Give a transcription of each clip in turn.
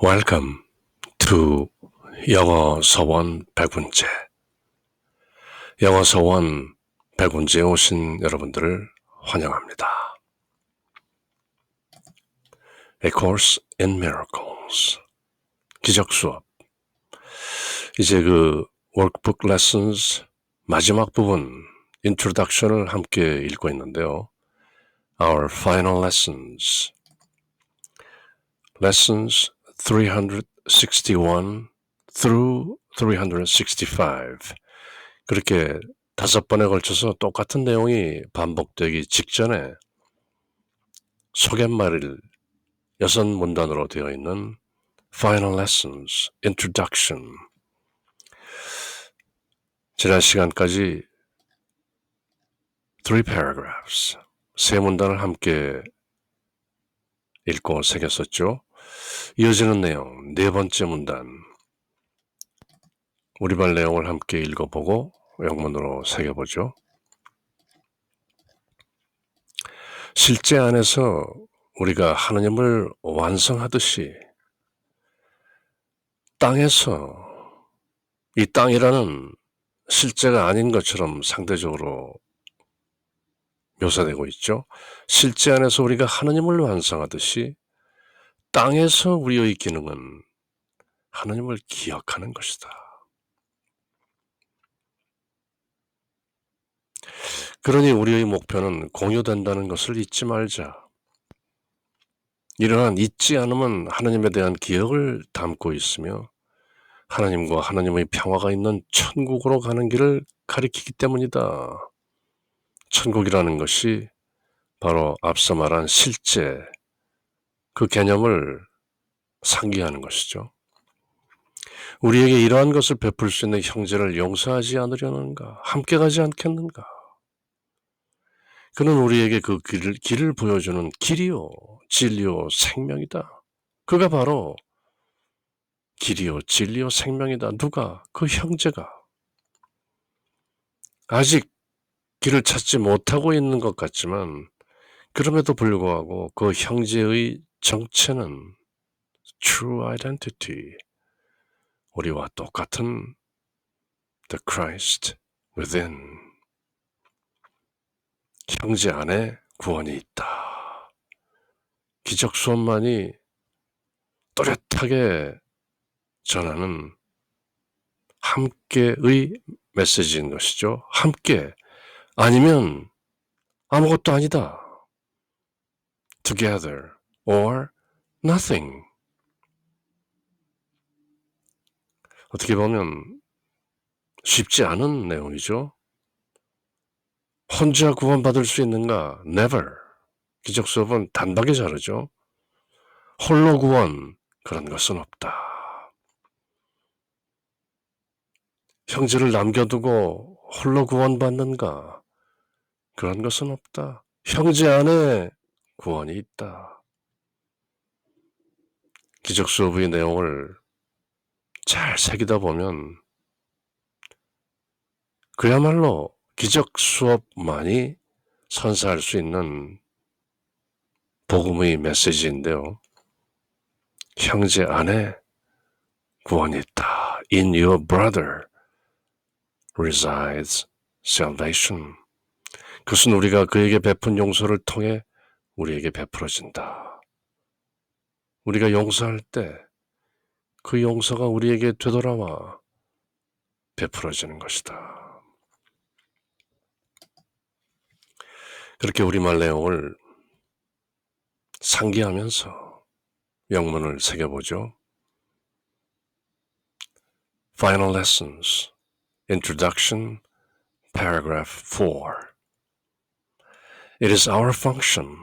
Welcome to 영어 서원 100문제. 영어 서원 100문제에 오신 여러분들을 환영합니다. A Course in Miracles. 기적 수업. 이제 그 Workbook Lessons 마지막 부분 Introduction을 함께 읽고 있는데요. Our final lessons. Lessons 361 through 365. 그렇게 5번에 걸쳐서 똑같은 내용이 반복되기 직전에 소갯말을 6문단으로 되어 있는 Final Lessons, Introduction. 지난 시간까지 3 paragraphs, 3문단을 함께 읽고 새겼었죠. 이어지는 내용, 4번째 문단, 우리말 내용을 함께 읽어보고 영문으로 새겨보죠. 실제 안에서 우리가 하느님을 완성하듯이 땅에서 이 땅이라는 실제가 아닌 것처럼 상대적으로 묘사되고 있죠. 실제 안에서 우리가 하느님을 완성하듯이 땅에서 우리의 기능은 하느님을 기억하는 것이다. 그러니 우리의 목표는 공유된다는 것을 잊지 말자. 이러한 잊지 않으면 하느님에 대한 기억을 담고 있으며 하나님과 하나님의 평화가 있는 천국으로 가는 길을 가리키기 때문이다. 천국이라는 것이 바로 앞서 말한 실제 그 개념을 상기하는 것이죠. 우리에게 이러한 것을 베풀 수 있는 형제를 용서하지 않으려는가? 함께 가지 않겠는가? 그는 우리에게 그 길을 보여주는 길이요, 진리요, 생명이다. 그가 바로 길이요, 진리요, 생명이다. 누가? 그 형제가. 아직 길을 찾지 못하고 있는 것 같지만 그럼에도 불구하고 그 형제의 정체는 true identity, 우리와 똑같은 the Christ within, 형제 안에 구원이 있다. 기적 수업만이 또렷하게 전하는 함께의 메시지인 것이죠. 함께 아니면 아무것도 아니다. Together or nothing. 어떻게 보면 쉽지 않은 내용이죠. 혼자 구원받을 수 있는가? Never. 기적 수업은 단박에 자르죠. 홀로 구원, 그런 것은 없다. 형제를 남겨두고 홀로 구원받는가? 그런 것은 없다. 형제 안에 구원이 있다. 기적 수업의 내용을 잘 새기다 보면 그야말로 기적 수업만이 선사할 수 있는 복음의 메시지인데요. 형제 안에 구원이 있다. In your brother resides salvation. 그것은 우리가 그에게 베푼 용서를 통해 우리에게 베풀어진다. 우리가 용서할 때 그 용서가 우리에게 되돌아와 베풀어지는 것이다. 그렇게 우리말 내용을 상기하면서 영문을 새겨보죠. Final Lessons, Introduction, Paragraph 4. It is our function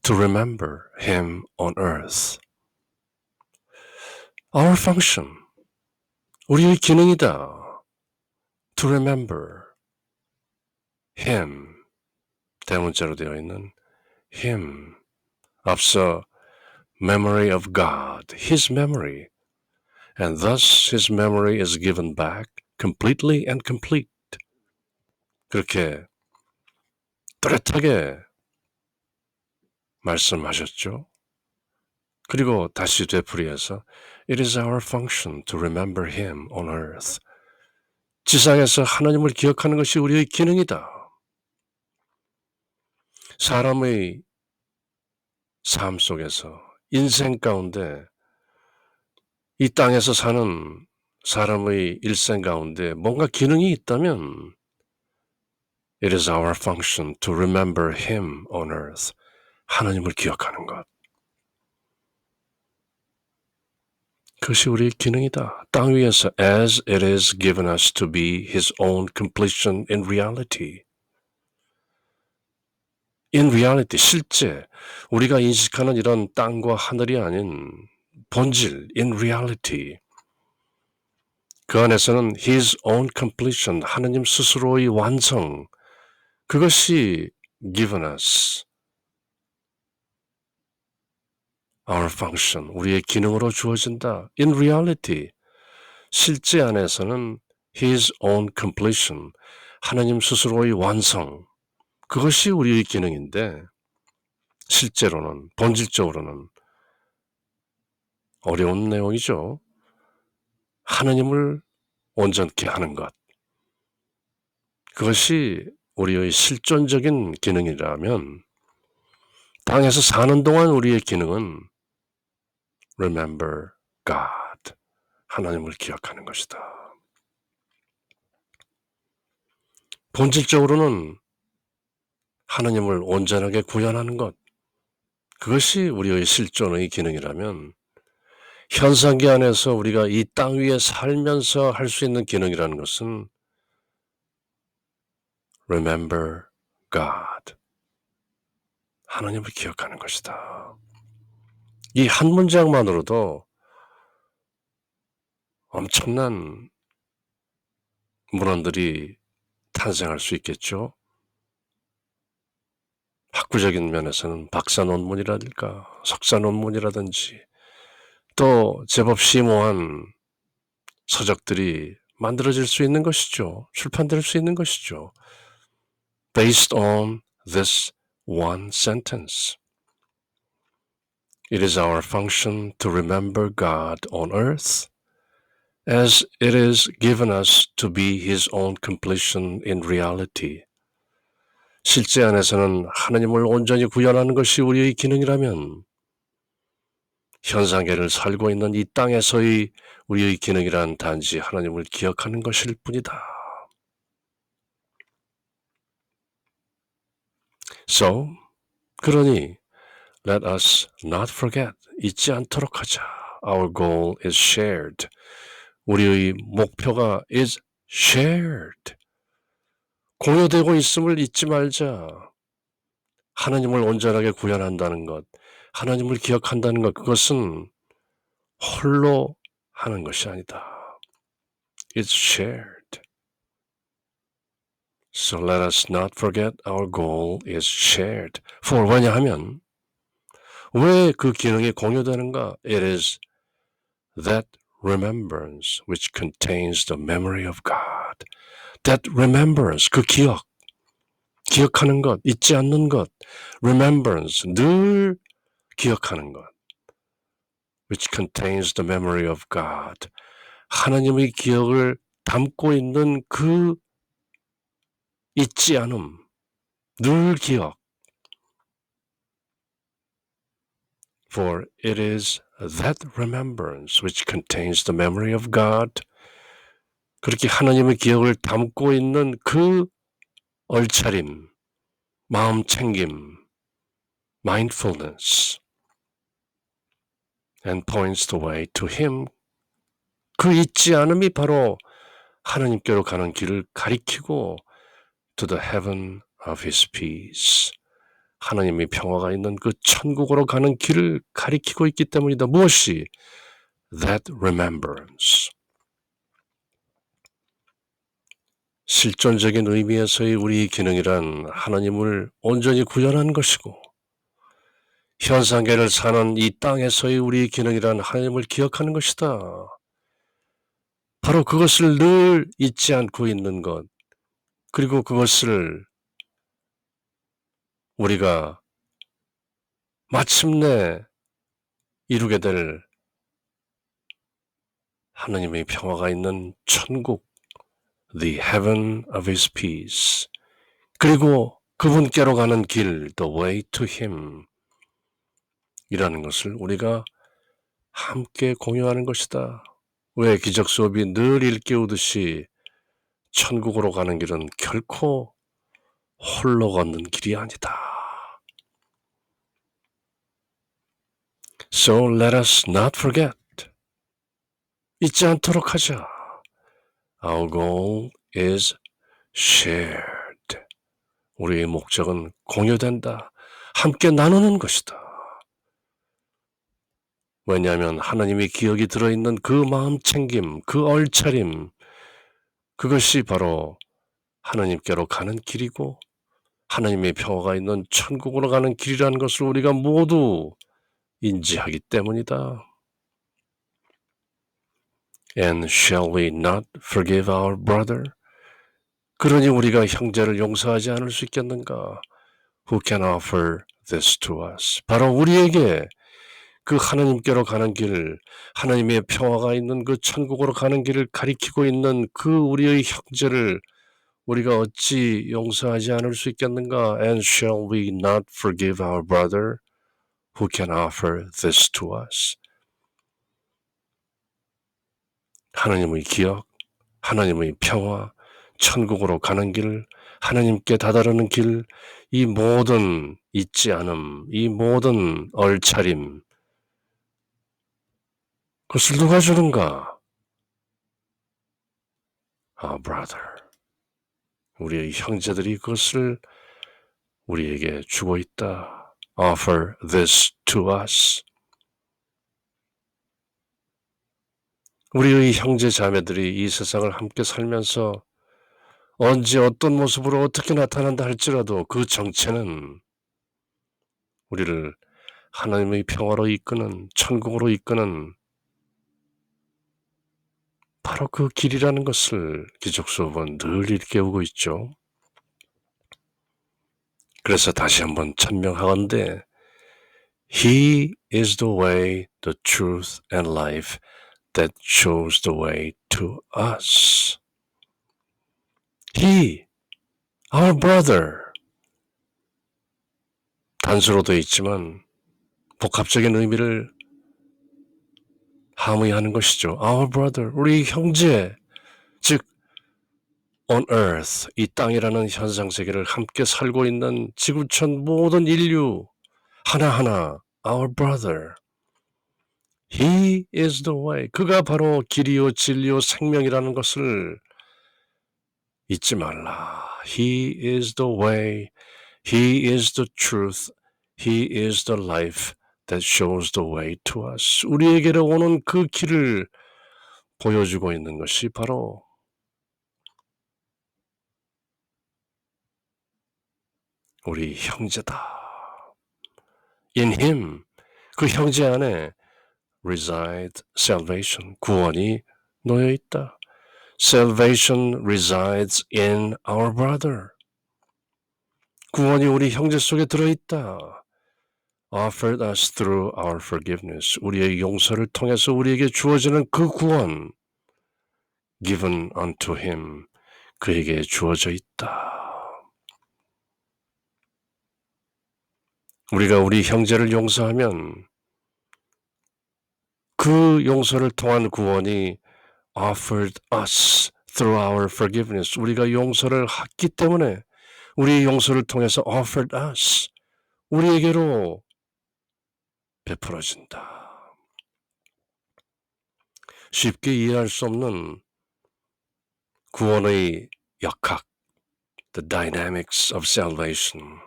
to remember Him on earth. Our function, 우리의 기능이다. To remember Him, 대문자로 되어 있는 Him, 앞서 memory of God, His memory, and thus His memory is given back completely and complete. 그렇게 뚜렷하게 말씀하셨죠. 그리고 다시 되풀이해서 It is our function to remember Him on earth. 지상에서 하나님을 기억하는 것이 우리의 기능이다. 사람의 삶 속에서 인생 가운데 이 땅에서 사는 사람의 일생 가운데 뭔가 기능이 있다면 It is our function to remember Him on earth. 하나님을 기억하는 것. 그것이 우리의 기능이다. 땅 위에서 as it is given us to be His own completion in reality. In reality, 실제 우리가 인식하는 이런 땅과 하늘이 아닌 본질, in reality. 그 안에서는 His own completion, 하느님 스스로의 완성, 그것이 given us, our function, 우리의 기능으로 주어진다. In reality, 실제 안에서는 His own completion, 하느님 스스로의 완성, 그것이 우리의 기능인데 실제로는, 본질적으로는 어려운 내용이죠. 하느님을 온전케 하는 것. 그것이 우리의 실존적인 기능이라면 땅에서 사는 동안 우리의 기능은 remember God, 하나님을 기억하는 것이다. 본질적으로는 하나님을 온전하게 구현하는 것, 그것이 우리의 실존의 기능이라면 현상계 안에서 우리가 이 땅 위에 살면서 할 수 있는 기능이라는 것은 remember God, 하나님을 기억하는 것이다. 이 한 문장만으로도 엄청난 문헌들이 탄생할 수 있겠죠. 학구적인 면에서는 박사 논문이라든가 석사 논문이라든지 또 제법 심오한 서적들이 만들어질 수 있는 것이죠. 출판될 수 있는 것이죠. Based on this one sentence. It is our function to remember God on earth as it is given us to be His own completion in reality. 실제 안에서는 하나님을 온전히 구현하는 것이 우리의 기능이라면 현상계를 살고 있는 이 땅에서의 우리의 기능이란 단지 하나님을 기억하는 것일 뿐이다. So, 그러니 let us not forget, 잊지 않도록 하자. Our goal is shared. 우리의 목표가 is shared. 공유되고 있음을 잊지 말자. 하나님을 온전하게 구현한다는 것, 하나님을 기억한다는 것, 그것은 홀로 하는 것이 아니다. It's shared. So let us not forget our goal is shared. For 왜냐하면 왜 그 기능이 공유되는가? It is that remembrance which contains the memory of God. That remembrance, 그 기억, 기억하는 것, 잊지 않는 것, remembrance, 늘 기억하는 것, which contains the memory of God. 하나님의 기억을 담고 있는 그 잊지 않음, 늘 기억. For it is that remembrance which contains the memory of God. 그렇게 하나님의 기억을 담고 있는 그 얼차림, 마음 챙김, mindfulness, and points the way to Him. 그 잊지 않음이 바로 하나님께로 가는 길을 가리키고 to the heaven of His peace. 하나님의 평화가 있는 그 천국으로 가는 길을 가리키고 있기 때문이다. 무엇이? That remembrance. 실존적인 의미에서의 우리의 기능이란 하나님을 온전히 구현하는 것이고 현상계를 사는 이 땅에서의 우리의 기능이란 하나님을 기억하는 것이다. 바로 그것을 늘 잊지 않고 있는 것, 그리고 그것을 우리가 마침내 이루게 될 하나님의 평화가 있는 천국, the heaven of his peace, 그리고 그분께로 가는 길, the way to him 이라는 것을 우리가 함께 공유하는 것이다. 왜 기적 수업이 늘 일깨우듯이 천국으로 가는 길은 결코 홀로 걷는 길이 아니다. So let us not forget. 잊지 않도록 하자. Our goal is shared. 우리의 목적은 공유된다. 함께 나누는 것이다. 왜냐하면 하나님의 기억이 들어있는 그 마음 챙김, 그 얼차림, 그것이 바로 하나님께로 가는 길이고 하나님의 평화가 있는 천국으로 가는 길이라는 것을 우리가 모두 인지하기 때문이다. And shall we not forgive our brother? 그러니 우리가 형제를 용서하지 않을 수 있겠는가? Who can offer this to us? 바로 우리에게 그 하나님께로 가는 길, 하나님의 평화가 있는 그 천국으로 가는 길을 가리키고 있는 그 우리의 형제를 우리가 어찌 용서하지 않을 수 있겠는가? And shall we not forgive our brother? Who can offer this to us? 하나님의 기억, 하나님의 평화, 천국으로 가는 길, 하나님께 다다르는 길, 이 모든 잊지 않음, 이 모든 얼차림, 그것을 누가 주는가? Our brother. 우리의 형제들이 그것을 우리에게 주고 있다. Offer this to us. 우리의 형제 자매들이 이 세상을 함께 살면서 언제 어떤 모습으로 어떻게 나타난다 할지라도 그 정체는 우리를 하나님의 평화로 이끄는 천국으로 이끄는 바로 그 길이라는 것을 기적 수업은 늘 일깨우고 있죠. 그래서 다시 한번 천명하건대 He is the way, the truth and life that shows the way to us. He, our brother. 단수로 되어 있지만 복합적인 의미를 함의하는 것이죠. Our brother, 우리 형제, 즉 on earth, 이 땅이라는 현상세계를 함께 살고 있는 지구촌 모든 인류 하나하나 our brother. He is the way. 그가 바로 길이요 진리요 생명이라는 것을 잊지 말라. He is the way. He is the truth. He is the life that shows the way to us. 우리에게로 오는 그 길을 보여주고 있는 것이 바로 우리 형제다. In him, 그 형제 안에 reside salvation, 구원이 놓여 있다. Salvation resides in our brother. 구원이 우리 형제 속에 들어있다. Offered us through our forgiveness. 우리의 용서를 통해서 우리에게 주어지는 그 구원. Given unto him. 그에게 주어져 있다. 우리가 우리 형제를 용서하면 그 용서를 통한 구원이 offered us through our forgiveness. 우리가 용서를 했기 때문에 우리의 용서를 통해서 offered us. 우리에게로 베풀어진다. 쉽게 이해할 수 없는 구원의 역학, the dynamics of salvation.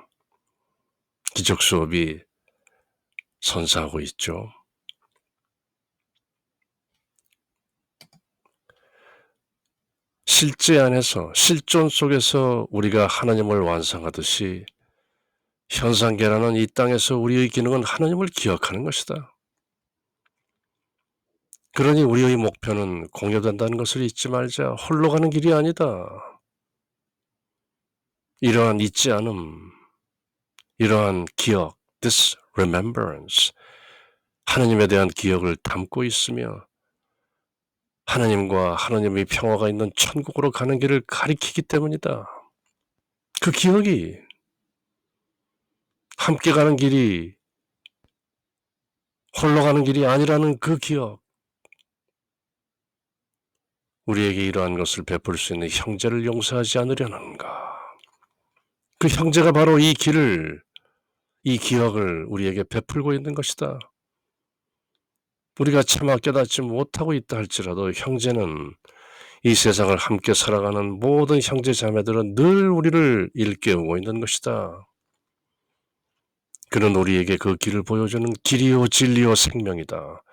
기적 수업이 선사하고 있죠. 실제 안에서, 실존 속에서 우리가 하나님을 완성하듯이 현상계라는 이 땅에서 우리의 기능은 하나님을 기억하는 것이다. 그러니 우리의 목표는 공유된다는 것을 잊지 말자. 홀로 가는 길이 아니다. 이러한 잊지 않음, 이러한 기억, this remembrance, 하나님에 대한 기억을 담고 있으며 하나님과 하나님의 평화가 있는 천국으로 가는 길을 가리키기 때문이다. 그 기억이 함께 가는 길이 홀로 가는 길이 아니라는 그 기억, 우리에게 이러한 것을 베풀 수 있는 형제를 용서하지 않으려는가. 그 형제가 바로 이 기억을 우리에게 베풀고 있는 것이다. 우리가 차마 깨닫지 못하고 있다 할지라도 형제는 이 세상을 함께 살아가는 모든 형제 자매들은 늘 우리를 일깨우고 있는 것이다. 그는 우리에게 그 길을 보여주는 길이요 진리요 생명이다.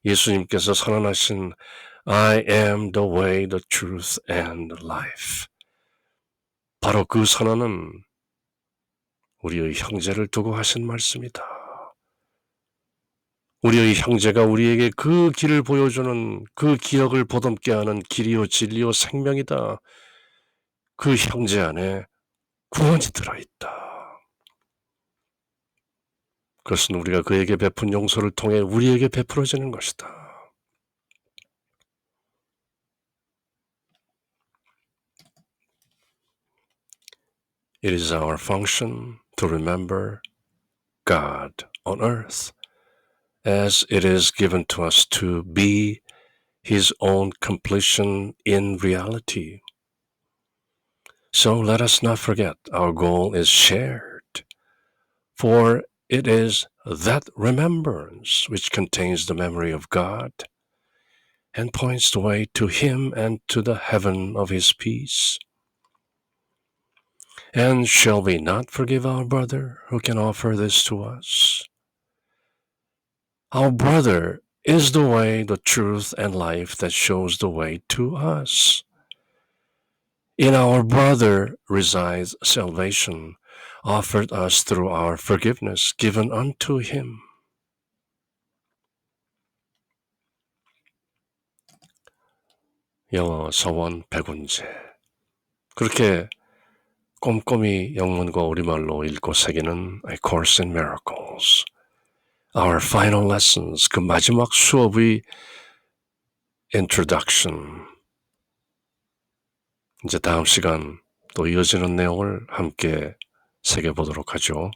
예수님께서 선언하신 I am the way, the truth and the life. 바로 그 선언은 우리의 형제를 두고 하신 말씀이다. 우리의 형제가 우리에게 그 길을 보여주는 그 기억을 보듬게 하는 길이요 진리요 생명이다. 그 형제 안에 구원이 들어있다. 그것은 우리가 그에게 베푼 용서를 통해 우리에게 베풀어지는 것이다. It is our function to remember God on earth as it is given to us to be His own completion in reality. So let us not forget our goal is shared, for it is that remembrance which contains the memory of God and points the way to Him and to the heaven of His peace. And shall we not forgive our brother who can offer this to us? Our brother is the way, the truth, and life that shows the way to us. In our brother resides salvation, offered us through our forgiveness given unto him. 영어 서원 백운제. 그렇게 꼼꼼히 영문과 우리말로 읽고 새기는 A Course in Miracles. Our final lessons, 그 마지막 수업의 introduction. 이제 다음 시간 또 이어지는 내용을 함께 새겨보도록 하죠.